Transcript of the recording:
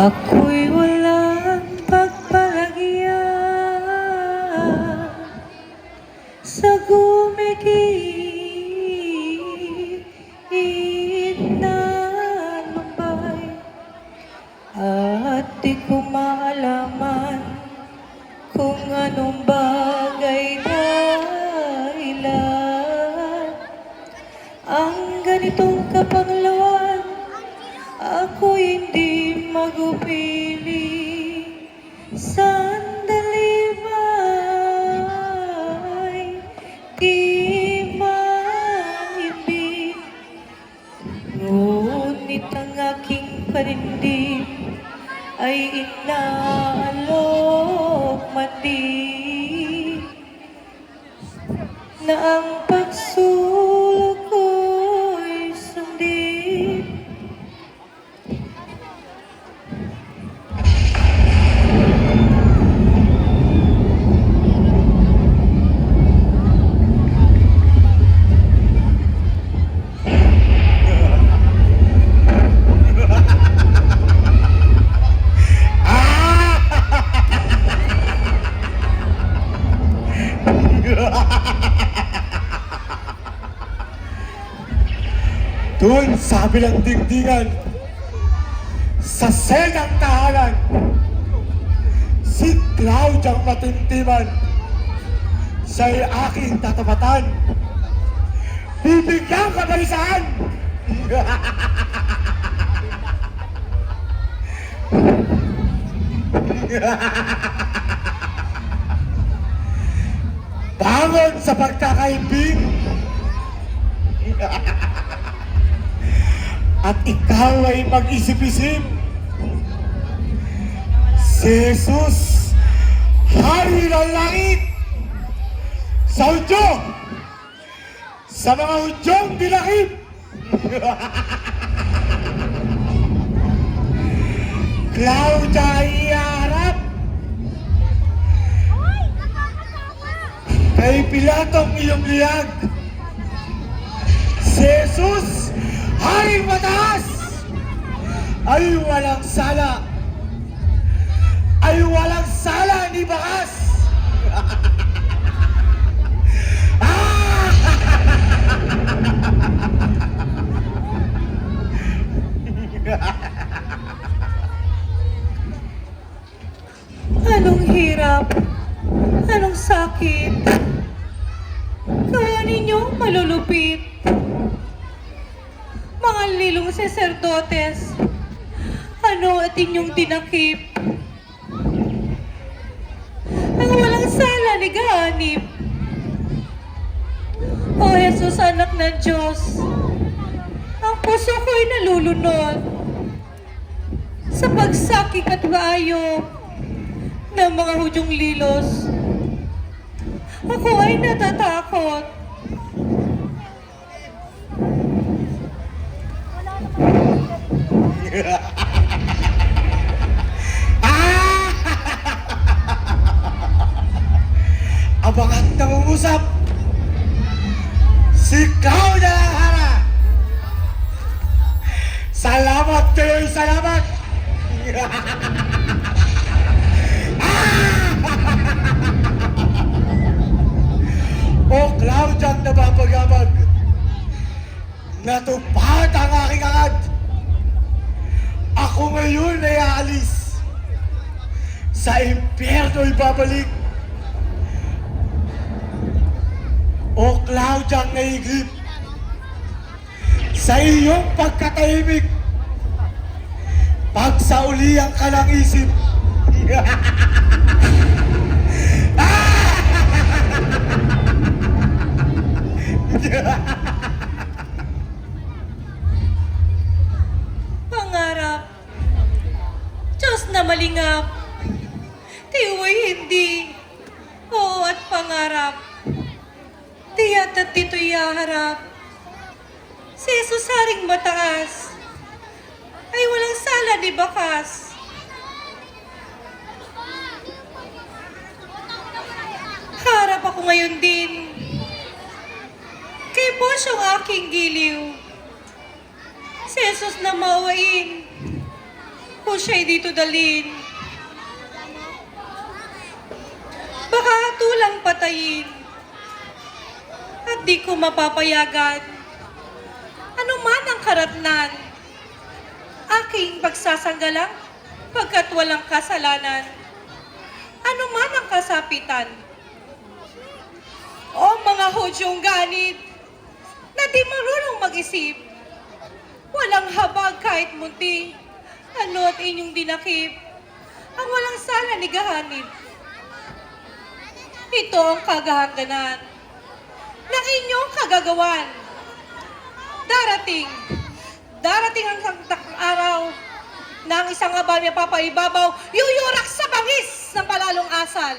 Ako'y walang pagpalagyan sa gumigit na lumbay, at di ko maalaman kung anong bagay dahilan ang ganitong kapanglawan. Ako'y hindi magupili, sandali ba'y di maibig, ngunit ang aking panindip ay inaalok mati na ang pagsulok ko'y sundin. Doon sa kabilang digdigan, sa segang tahanan, si Claudiang matintiman, siya'y aking tatapatan. Bibigyan ka balisan! Bangon sa pagkakaibig at ikaw ay mag-isip-isip. Si Jesus, Hari ng langit, sa Hudyo, sa mga Hudyong dilakip. Claudia ay iharap kay Pilatong iyong liyag. Si Jesus, Haring mataas, ay walang sala, ay walang sala ni bakas. Anong hirap, anong sakit, kaya ninyo malulupit, mga lilong saserdotes, ano at inyong dinakip? Ang walang sala ni gaanip. O Jesus, anak ng Diyos, ang puso ko'y nalulunod sa pagsakik at gaayop ng mga Hudyong lilos. Ako ay natatakot. Abangan nangungusap si Claudia Hara. Salamat kayo'y salamat. O Claudia ang nababagabag, natupad ang aking angad. Ako ngayon ay aalis, sa impyerno'y babalik. O Claudia ang naigip, sa iyong pagkatahimik, pagsauliang ka ng isip. Pangarap, Diyos na malingap, tiwa'y hindi. Oo at pangarap, tiya't at dito'y haharap. Si Jesus, Haring mataas, ay walang sala ni bakas. ako ngayon din. Kay Bosyong aking giliw. Si Jesus na maawain. O siya'y dito dalin. Baka tulang patayin. At di ko mapapayagan. Ano man ang karatnan. Aking pagsasanggalang pagkat walang kasalanan. Ano man ang kasapitan. O mga Hudyong ganit na di marunong mag-isip. Walang habag kahit munti. Ano at inyong dinakip. Ang walang sala ni gahanip. Ito ang kagahangganan ng inyong kagagawan. Darating ang takang araw na ang isang abal niya papaibabaw, yuyurak sa bangis ng palalong asal.